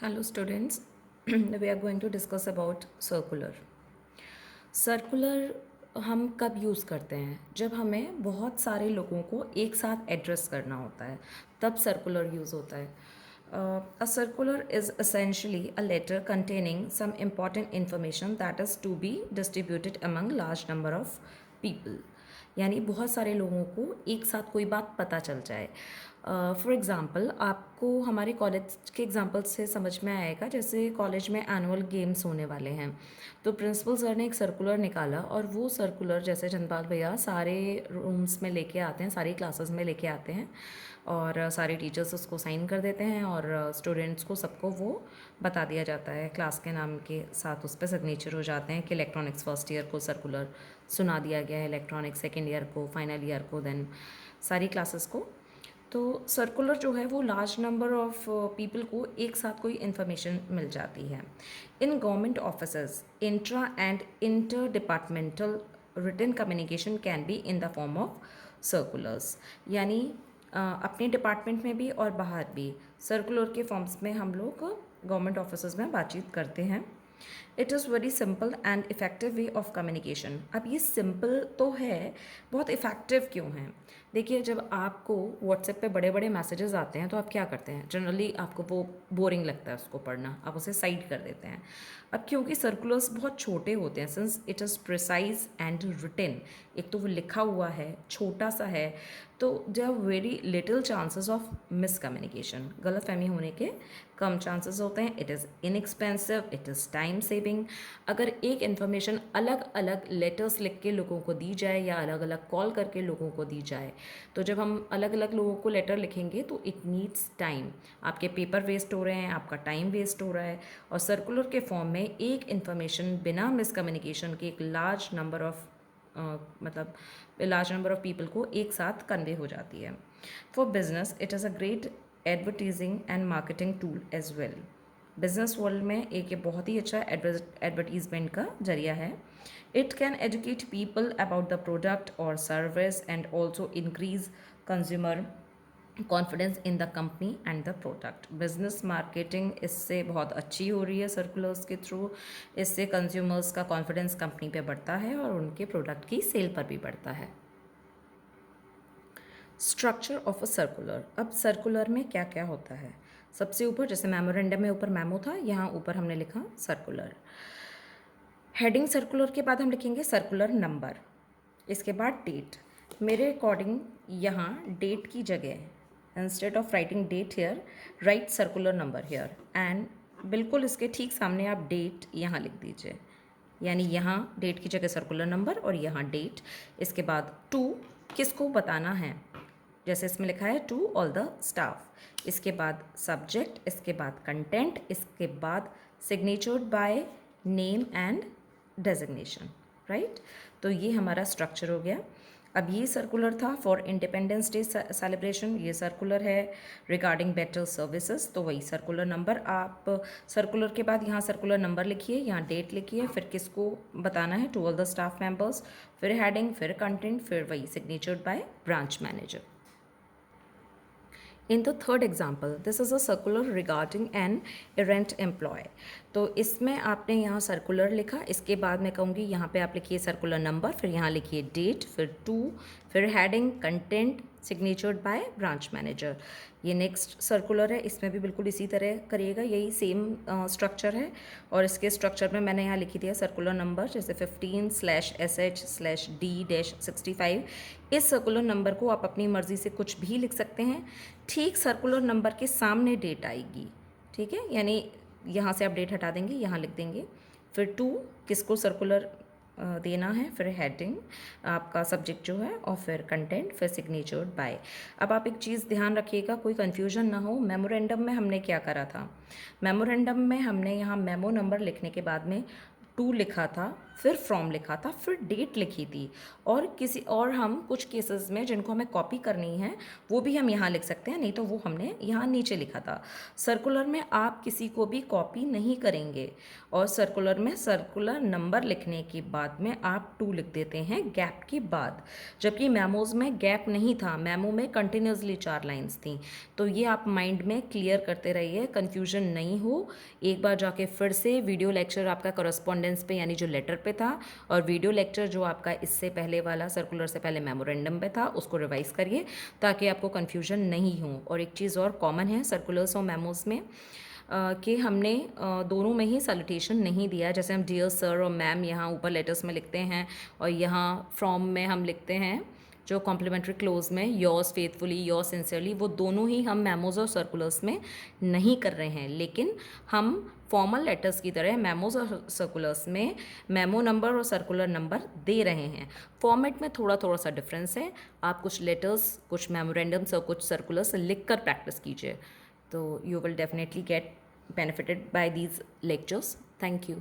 Hello students, we are going to discuss about circular. Circular हम कब use करते हैं? जब हमें बहुत सारे लोगों को एक साथ एड्रेस करना होता है, तब सर्कुलर यूज़ होता है. A circular is essentially a letter containing some important information that is to be distributed among large number of people. यानी बहुत सारे लोगों को एक साथ कोई बात पता चल जाए. फॉर एग्ज़ाम्पल आपको हमारे कॉलेज के एग्ज़ाम्पल से समझ में आएगा. जैसे कॉलेज में एनुअल गेम्स होने वाले हैं, तो प्रिंसिपल सर ने एक सर्कुलर निकाला और वो सर्कुलर जैसे चंदपाल भैया सारे रूम्स में लेके आते हैं, सारी क्लासेस में लेके आते हैं और सारे टीचर्स उसको साइन कर देते हैं और स्टूडेंट्स को सबको वो बता दिया जाता है. क्लास के नाम के साथ उस पर सिग्नेचर हो जाते हैं कि इलेक्ट्रॉनिक्स फर्स्ट ईयर को सर्कुलर सुना दिया गया है, इलेक्ट्रॉनिक्स सेकेंड ईयर को, फाइनल ईयर को, देन सारी क्लासेस को. तो सर्कुलर जो है वो लार्ज नंबर ऑफ पीपल को एक साथ कोई इन्फॉर्मेशन मिल जाती है. In government offices intra and inter departmental written communication can be in the form of circulars. यानी अपने डिपार्टमेंट में भी और बाहर भी सर्कुलर के फॉर्म्स में हम लोग गवर्नमेंट ऑफिसेज में बातचीत करते हैं. It is very simple and effective way of communication. अब ये सिंपल तो है, बहुत इफ़ेक्टिव क्यों है? देखिए, जब आपको व्हाट्सएप पे बड़े बड़े मैसेजेस आते हैं तो आप क्या करते हैं? जनरली आपको वो बोरिंग लगता है उसको पढ़ना, आप उसे साइड कर देते हैं. अब क्योंकि सर्कुलर्स बहुत छोटे होते हैं, since it is precise and written, एक तो वो लिखा हुआ है, छोटा सा है, तो there are very little chances of miscommunication, गलत फहमी होने के कम चांसेस होते हैं. It is inexpensive, it is time saving. अगर एक इन्फॉर्मेशन अलग अलग लेटर्स लिख के लोगों को दी जाए या अलग अलग कॉल करके लोगों को दी जाए, तो जब हम अलग अलग लोगों को लेटर लिखेंगे तो इट नीड्स टाइम. आपके पेपर वेस्ट हो रहे हैं, आपका टाइम वेस्ट हो रहा है. और सर्कुलर के फॉर्म में एक इन्फॉर्मेशन बिना मिसकम्युनिकेशन के एक लार्ज नंबर ऑफ मतलब लार्ज नंबर ऑफ पीपल को एक साथ कन्वे हो जाती है. For business it is a great advertising and marketing tool as well. Business world में एक ये बहुत ही अच्छा एडवर्टीजमेंट का जरिया है. It can educate people about the product और service and also increase consumer confidence in the company and the product. Business marketing इससे बहुत अच्छी हो रही है सर्कुलर्स के थ्रू. इससे कंज्यूमर्स का कॉन्फिडेंस कंपनी पे बढ़ता है और उनके प्रोडक्ट की सेल पर भी बढ़ता है. Structure of a circular. अब सर्कुलर में क्या क्या होता है? सबसे ऊपर जैसे मेमोरेंडम में ऊपर मेमो था, यहाँ ऊपर हमने लिखा सर्कुलर. हेडिंग सर्कुलर के बाद हम लिखेंगे सर्कुलर नंबर, इसके बाद डेट. मेरे अकॉर्डिंग यहाँ डेट की जगह instead of writing date here, write circular number here. And बिल्कुल इसके ठीक सामने आप डेट यहाँ लिख दीजिए. यानी यहाँ डेट की जगह सर्कुलर नंबर और यहाँ डेट. इसके बाद टू किसको बताना है, जैसे इसमें लिखा है टू ऑल द स्टाफ. इसके बाद सब्जेक्ट, इसके बाद कंटेंट, इसके बाद signatured by name and designation. Right, तो ये हमारा स्ट्रक्चर हो गया. अब ये सर्कुलर था फॉर इंडिपेंडेंस डे सेलिब्रेशन. ये सर्कुलर है रिगार्डिंग बेटर सर्विसेज, तो वही सर्कुलर नंबर. आप सर्कुलर के बाद यहाँ सर्कुलर नंबर लिखिए, यहाँ डेट लिखिए, फिर किसको बताना है, to all the staff members, फिर हेडिंग, फिर कंटेंट, फिर वही signatured by branch manager. In the third example, this is a circular regarding an errant employee. तो इसमें आपने यहाँ सर्कुलर लिखा, इसके बाद मैं कहूँगी यहाँ पे आप लिखिए सर्कुलर नंबर, फिर यहाँ लिखिए डेट, फिर टू, फिर heading, content, signatured by branch manager. ये नेक्स्ट सर्कुलर है, इसमें भी बिल्कुल इसी तरह करिएगा, यही सेम स्ट्रक्चर है. और इसके स्ट्रक्चर में मैंने यहाँ लिखी दिया सर्कुलर नंबर, जैसे 15/SH/D-65. इस सर्कुलर नंबर को आप अपनी मर्ज़ी से कुछ भी लिख सकते हैं. ठीक सर्कुलर नंबर के सामने डेट आएगी, ठीक है, यानी यहाँ से आप डेट हटा देंगे, यहाँ लिख देंगे. फिर टू किसको सर्कुलर देना है, फिर हेडिंग, आपका सब्जेक्ट जो है, और फिर कंटेंट, फिर सिग्नेचर्ड बाय. अब आप एक चीज़ ध्यान रखिएगा, कोई कन्फ्यूजन ना हो. मेमोरेंडम में हमने क्या करा था? मेमोरेंडम में हमने यहाँ मेमो नंबर लिखने के बाद में टू लिखा था, फिर फ्रॉम लिखा था, फिर डेट लिखी थी। और हम कुछ केसेस में जिनको हमें कॉपी करनी है वो भी हम यहाँ लिख सकते हैं, नहीं तो वो हमने यहाँ नीचे लिखा था। सर्कुलर में आप किसी को भी कॉपी नहीं करेंगे, और सर्कुलर में सर्कुलर नंबर लिखने के बाद में आप टू लिख देते हैं गैप के बाद, जबकि मेमोज़ में गैप नहीं था, मेमो में कंटिन्यूसली 4 लाइंस थी। तो ये आप माइंड में क्लियर करते रहिए, कन्फ्यूजन नहीं हो। एक बार जाके फिर से वीडियो लेक्चर आपका करस्पॉन्डेंस पे यानी जो लेटर पे था, और वीडियो लेक्चर जो आपका इससे पहले वाला सर्कुलर से पहले मेमोरेंडम पे था, उसको रिवाइज़ करिए ताकि आपको कन्फ्यूजन नहीं हो। और एक चीज़ और कॉमन है सर्कुलर्स और मेमोज़ में कि हमने दोनों में ही सैल्यूटेशन नहीं दिया। जैसे हम डियर सर और मैम यहाँ ऊपर लेटर्स में लिखते हैं, और यहाँ फ्रॉम में हम लिखते हैं जो कॉम्प्लीमेंट्री क्लोज में योर्स फेथफुली, योर्स सिंसियरली, वो दोनों ही हम मेमोज और सर्कुलर्स में नहीं कर रहे हैं। लेकिन हम फॉर्मल लेटर्स की तरह मेमोज और सर्कुलर्स में मेमो नंबर और सर्कुलर नंबर दे रहे हैं। फॉर्मेट में थोड़ा थोड़ा सा डिफरेंस है। आप कुछ लेटर्स, कुछ मेमोरेंडम्स और कुछ सर्कुलर्स लिख कर प्रैक्टिस कीजिए, तो you will definitely get benefited by these lectures. Thank you.